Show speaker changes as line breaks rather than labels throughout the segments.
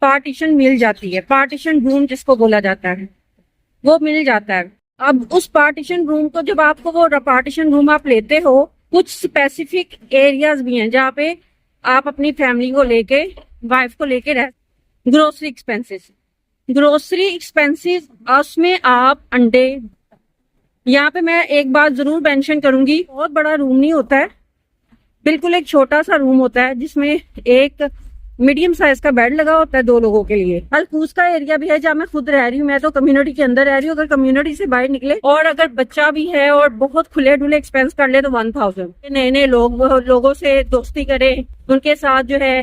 Partition मिल जाती है, partition room जिसको बोला जाता है वो मिल जाता है। अब उस पार्टीशन रूम को जब आपको वो पार्टीशन रूम आप लेते हो, कुछ स्पेसिफिक एरियाज भी हैं जहाँ पे आप अपनी फैमिली को लेके, वाइफ को लेके रह। ग्रोसरी एक्सपेंसेस उसमें आप अंडे, यहाँ पे मैं एक बात जरूर मेंशन करूंगी, बहुत बड़ा रूम नहीं होता है, बिल्कुल एक छोटा सा रूम होता है जिसमें एक मीडियम साइज का बेड लगा होता है 2 लोगों के लिए। हल्कूस का एरिया भी है जहाँ मैं खुद रह रही हूँ, मैं तो कम्युनिटी के अंदर रह रही हूँ। अगर कम्युनिटी से बाहर निकले और अगर बच्चा भी है और बहुत खुले डुले एक्सपेंस कर ले तो 1000। नए नए लोगों से दोस्ती करें, उनके साथ जो है।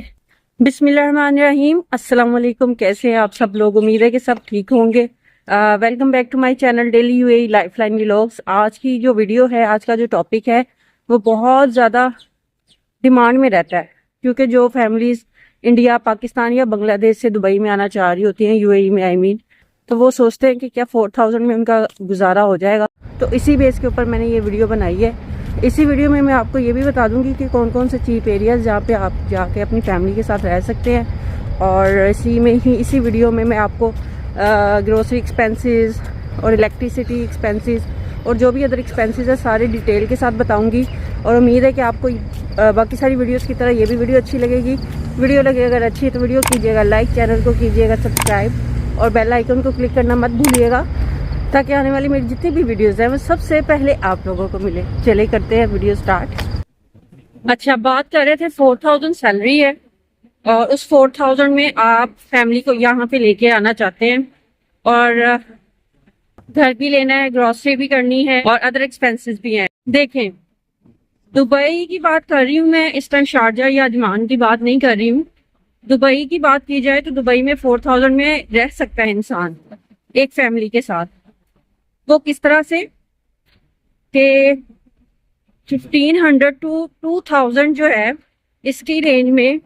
बिस्मिल्लाहिर्रहमानिर्रहीम, अस्सलाम वालेकुम। कैसे हैं आप सब लोग? उम्मीद है कि सब ठीक होंगे। Welcome back to my channel daily UAE lifeline vlogs. आज की जो वीडियो है, आज का जो टॉपिक है वो बहुत ज़्यादा डिमांड में रहता है, क्योंकि जो फैमिलीज इंडिया, पाकिस्तान या बांग्लादेश से दुबई में आना चाह रही होती हैं, यूएई में आई मीन, तो वो सोचते हैं कि क्या 4000 में उनका गुजारा हो जाएगा। तो इसी बेस के ऊपर मैंने ये वीडियो बनाई है। इसी वीडियो में मैं आपको ये भी बता दूंगी कि कौन कौन से चीप एरियाज जहाँ पे आप जाके अपनी फैमिली के साथ रह सकते हैं। और इसी वीडियो में मैं आपको ग्रोसरी एक्सपेंसेस और इलेक्ट्रिसिटी एक्सपेंसेस और जो भी अदर एक्सपेंसेस है सारे डिटेल के साथ बताऊंगी। और उम्मीद है कि आपको बाकी सारी वीडियोस की तरह ये भी वीडियो अच्छी लगेगी। वीडियो लगे अगर अच्छी है तो वीडियो कीजिएगा लाइक, चैनल को कीजिएगा सब्सक्राइब और बेल आइकन को क्लिक करना मत भूलिएगा, ताकि आने वाली मेरी जितनी भी वीडियोस हैं वो सबसे पहले आप लोगों को मिले। चले करते हैं वीडियो स्टार्ट। अच्छा, बात कर रहे थे 4000 सैलरी है और उस 4000 में आप फैमिली को यहाँ पे लेके आना चाहते हैं और घर भी लेना है, ग्रोसरी भी करनी है और अदर एक्सपेंसेस भी हैं। देखें, दुबई की बात कर रही हूँ मैं, इस टाइम शारजा या अजमान की बात नहीं कर रही हूँ। दुबई की बात की जाए तो दुबई में 4000 में रह सकता है इंसान एक फैमिली के साथ। वो किस तरह से कि 1500 टू 2000 जो है, इसकी रेंज में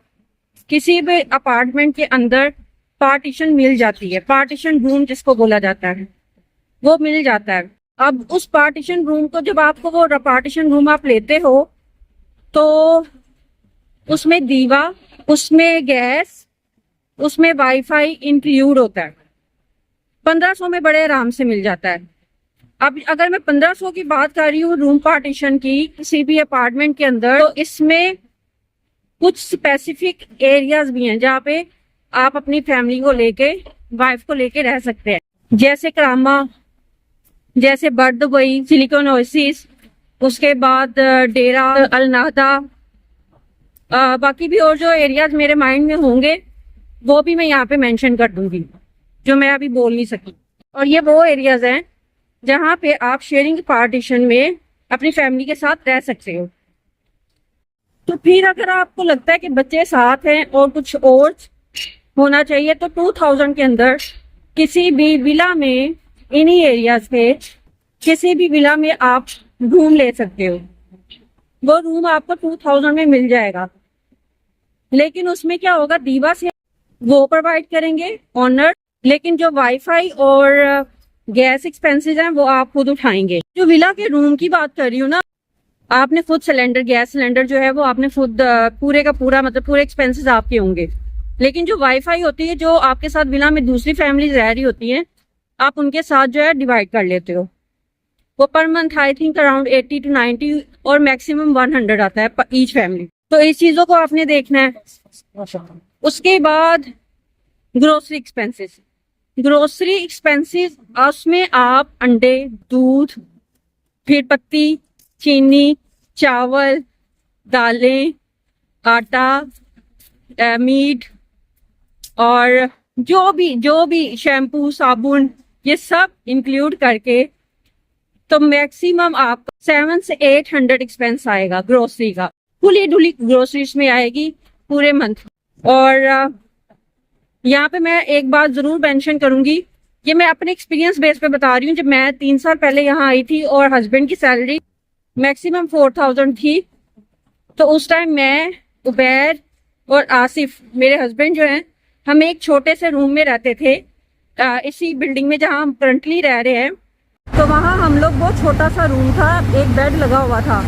किसी भी अपार्टमेंट के अंदर पार्टीशन मिल जाती है, पार्टीशन रूम जिसको बोला जाता है वो मिल जाता है। अब उस पार्टीशन रूम को जब आपको वो पार्टीशन रूम आप लेते हो तो उसमें दीवा, उसमें गैस, उसमें वाईफाई इंक्लूड होता है। 1500 में बड़े आराम से मिल जाता है। अब अगर मैं 1500 की बात कर रही हूँ रूम पार्टीशन की किसी भी अपार्टमेंट के अंदर, तो इसमें कुछ स्पेसिफिक एरियाज भी हैं जहाँ पे आप अपनी फैमिली को लेके, वाइफ को लेके रह सकते हैं, जैसे करामा, जैसे बर्ड दुबई, सिलिकॉन ओएसिस, उसके बाद डेरा अल नाहदा, बाकी भी और जो एरियाज मेरे माइंड में होंगे वो भी मैं यहाँ पे मेंशन कर दूंगी, जो मैं अभी बोल नहीं सकी। और ये वो एरियाज हैं जहाँ पे आप शेयरिंग पार्टीशन में अपनी फैमिली के साथ रह सकते हो। तो फिर अगर आपको लगता है कि बच्चे साथ हैं और कुछ और होना चाहिए, तो 2000 के अंदर किसी भी विला में, इन्हीं एरियाज पे किसी भी विला में आप रूम ले सकते हो। वो रूम आपको 2000 में मिल जाएगा, लेकिन उसमें क्या होगा, दीवा से वो प्रोवाइड करेंगे ऑनर, लेकिन जो वाईफाई और गैस एक्सपेंसेस हैं वो आप खुद उठाएंगे। जो विला के रूम की बात कर रही हूँ ना, आपने खुद सिलेंडर, गैस सिलेंडर जो है वो आपने खुद पूरे का पूरा, मतलब पूरे एक्सपेंसेस आपके होंगे। लेकिन जो वाईफाई होती है, जो आपके साथ विला में दूसरी फैमिली रह रही होती हैं, आप उनके साथ जो है डिवाइड कर लेते हो। वो पर month I think around 80 to 90 और मैक्सिमम 100 आता है ईच फैमिली। तो इस चीजों को आपने देखना है। उसके बाद ग्रोसरी एक्सपेंसेस, ग्रोसरी एक्सपेंसेस उसमें आप अंडे, दूध, फिर पत्ती, चीनी, चावल, दालें, आटा, मीट और जो भी शैम्पू, साबुन, ये सब इंक्लूड करके तो मैक्सिमम आपका 700 से 800 एक्सपेंस आएगा ग्रोसरी का। खुली डुली ग्रोसरीज में आएगी पूरे मंथ। और यहाँ पे मैं एक बात जरूर मेंशन करूंगी, ये मैं अपने एक्सपीरियंस बेस पे बता रही हूँ। जब मैं 3 साल पहले यहाँ आई थी और हस्बैंड की सैलरी मैक्सिमम 4000 थी, तो उस टाइम मैं, उबैर और आसिफ, मेरे हस्बैंड जो हैं, हम एक छोटे से रूम में रहते थे इसी बिल्डिंग में जहाँ हम करंटली रह रहे हैं। तो वहाँ हम लोग, बहुत छोटा सा रूम था, एक बेड लगा हुआ था,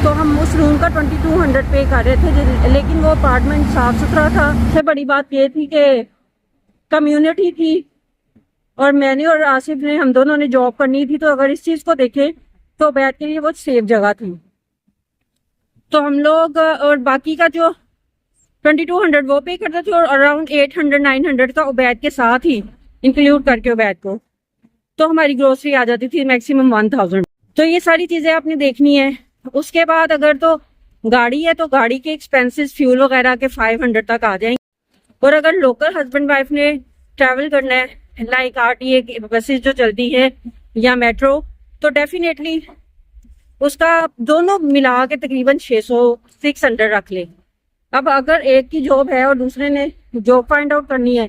तो हम उस रूम का 2200 पे कर रहे थे। लेकिन वो अपार्टमेंट साफ सुथरा था। सबसे बड़ी बात ये थी कि कम्युनिटी थी और मैंने और आसिफ ने, हम दोनों ने जॉब करनी थी, तो अगर इस चीज़ को देखें तो उबैद के लिए बहुत सेफ जगह थी। तो हम लोग और बाकी का जो 2200 वो पे करते थे और अराउंड 800-900 का उबैद के साथ ही इंक्लूड करके उबैद को, तो हमारी ग्रोसरी आ जाती थी मैक्सिमम 1000। तो ये सारी चीज़ें आपने देखनी है। उसके बाद अगर तो गाड़ी है तो गाड़ी के एक्सपेंसेस फ्यूल वगैरह के 500 तक आ जाएंगे। और अगर लोकल हस्बैंड वाइफ ने ट्रैवल करना है, लाइक आरटीए बसेस जो चलती है या मेट्रो, तो डेफिनेटली उसका दोनों मिला के तकरीबन 600-600 रख ले। अब अगर एक की जॉब है और दूसरे ने जॉब फाइंड आउट करनी है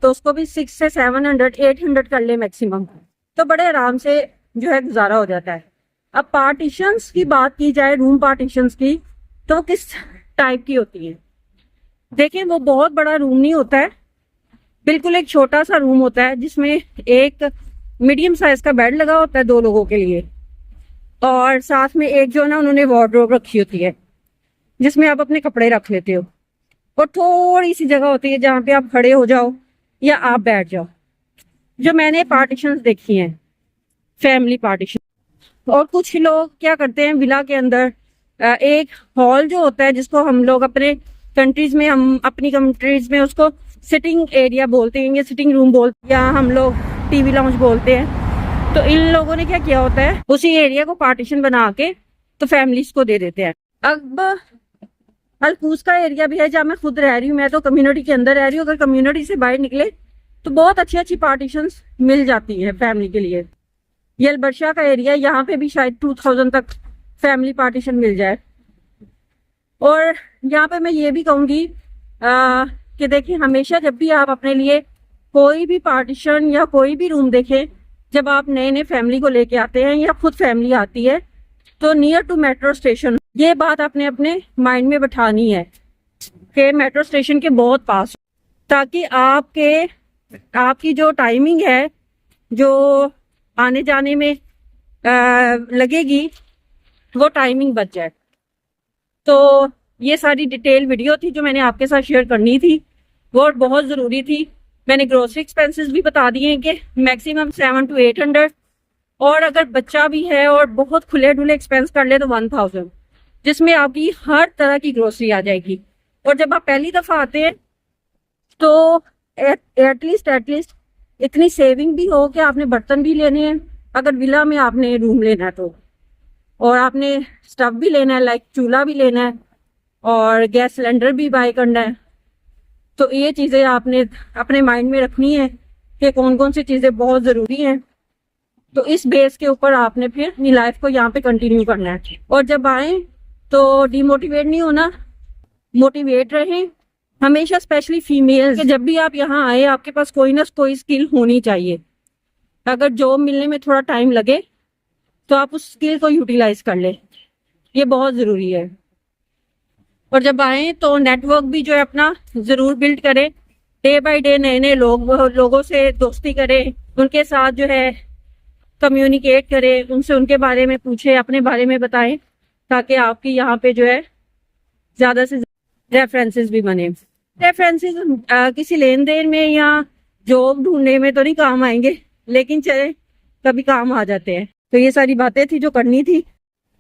तो उसको भी 600 से 700-800 कर ले मैक्सिमम, तो बड़े आराम से जो है गुजारा हो जाता है। अब पार्टीशंस की बात की जाए, रूम पार्टीशंस की, तो किस टाइप की होती है? देखिए, वो बहुत बड़ा रूम नहीं होता है, बिल्कुल एक छोटा सा रूम होता है जिसमें एक मीडियम साइज का बेड लगा होता है 2 लोगों के लिए, और साथ में एक जो ना उन्होंने वार्डरोब रखी होती है जिसमें आप अपने कपड़े रख लेते हो, और थोड़ी सी जगह होती है जहाँ पे आप खड़े हो जाओ या आप बैठ जाओ। जो मैंने पार्टीशंस देखी हैं, फैमिली पार्टीशन। और कुछ लोग क्या करते हैं, विला के अंदर एक हॉल जो होता है जिसको हम लोग अपने कंट्रीज में, हम अपनी कंट्रीज में उसको सिटिंग एरिया बोलते हैं या सिटिंग रूम बोलते हैं, या हम लोग टीवी लाउंज बोलते हैं। तो इन लोगों ने क्या किया होता है, उसी एरिया को पार्टीशन बना के तो फैमिलीज को दे देते हैं। अब अलकूस का एरिया भी है जहाँ मैं खुद रह रही हूँ, मैं तो कम्युनिटी के अंदर रह रही हूँ। अगर कम्युनिटी से बाहर निकले तो बहुत अच्छी अच्छी पार्टीशंस मिल जाती है फैमिली के लिए। ये अलबर्शा का एरिया, यहाँ पे भी शायद 2000 तक फैमिली पार्टीशन मिल जाए। और यहाँ पे मैं ये भी कहूँगी कि देखिए, हमेशा जब भी आप अपने लिए कोई भी पार्टीशन या कोई भी रूम देखें, जब आप नए नए फैमिली को लेके आते हैं या खुद फैमिली आती है, तो नियर टू मेट्रो स्टेशन, ये बात आपने अपने माइंड में बैठानी है कि मेट्रो स्टेशन के बहुत पास, ताकि आपकी जो टाइमिंग है जो आने जाने में लगेगी वो टाइमिंग बच जाए। तो ये सारी डिटेल वीडियो थी जो मैंने आपके साथ शेयर करनी थी, वो बहुत ज़रूरी थी। मैंने ग्रोसरी एक्सपेंसेस भी बता दिए हैं कि मैक्सिमम 700 to 800, और अगर बच्चा भी है और बहुत खुले डुले एक्सपेंस कर ले तो 1000, जिसमें आपकी हर तरह की ग्रोसरी आ जाएगी। और जब आप पहली दफ़ा आते हैं तो एटलीस्ट इतनी सेविंग भी हो कि आपने बर्तन भी लेने हैं, अगर विला में आपने रूम लेना है तो, और आपने स्टव भी लेना है, लाइक चूल्हा भी लेना है, और गैस सिलेंडर भी बाय करना है। तो ये चीज़ें आपने अपने माइंड में रखनी है कि कौन कौन सी चीज़ें बहुत ज़रूरी हैं। तो इस बेस के ऊपर आपने फिर अपनी लाइफ को यहाँ पे कंटिन्यू करना है। और जब आए तो डिमोटिवेट नहीं होना, मोटिवेट रहें हमेशा, स्पेशली फीमेल्स। जब भी आप यहाँ आए आपके पास कोई ना कोई स्किल होनी चाहिए। अगर जॉब मिलने में थोड़ा टाइम लगे तो आप उस स्किल को यूटिलाइज कर लें, ये बहुत ज़रूरी है। और जब आए तो नेटवर्क भी जो है अपना ज़रूर बिल्ड करें, डे बाय डे नए नए लोगों से दोस्ती करें, उनके साथ जो है कम्युनिकेट करें, उनसे उनके बारे में पूछें, अपने बारे में बताएं, ताकि आपकी यहाँ पे जो है ज़्यादा से रेफरेंसेस भी बने। रेफरेंसेस किसी लेन देन में या जॉब ढूंढने में तो नहीं काम आएंगे, लेकिन चले कभी काम आ जाते हैं। तो ये सारी बातें थी जो करनी थी।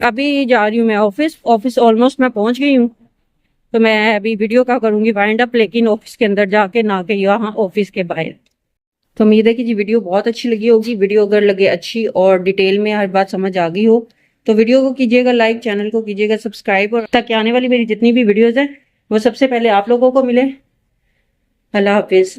अभी जा रही हूँ मैं ऑफिस ऑलमोस्ट मैं पहुँच गई हूँ। तो मैं अभी वीडियो का करूँगी वाइंड अप, लेकिन ऑफिस के अंदर जाके ना के यहाँ ऑफिस के बाहर। तो उम्मीद है कि जी वीडियो बहुत अच्छी लगी होगी। वीडियो अगर लगे अच्छी और डिटेल में हर बात समझ आ गई हो तो वीडियो को कीजिएगा लाइक, चैनल को कीजिएगा सब्सक्राइब, और ताकि आने वाली मेरी जितनी भी वीडियोज़ हैं वो सबसे पहले आप लोगों को मिले। अल्लाह हाफिज़।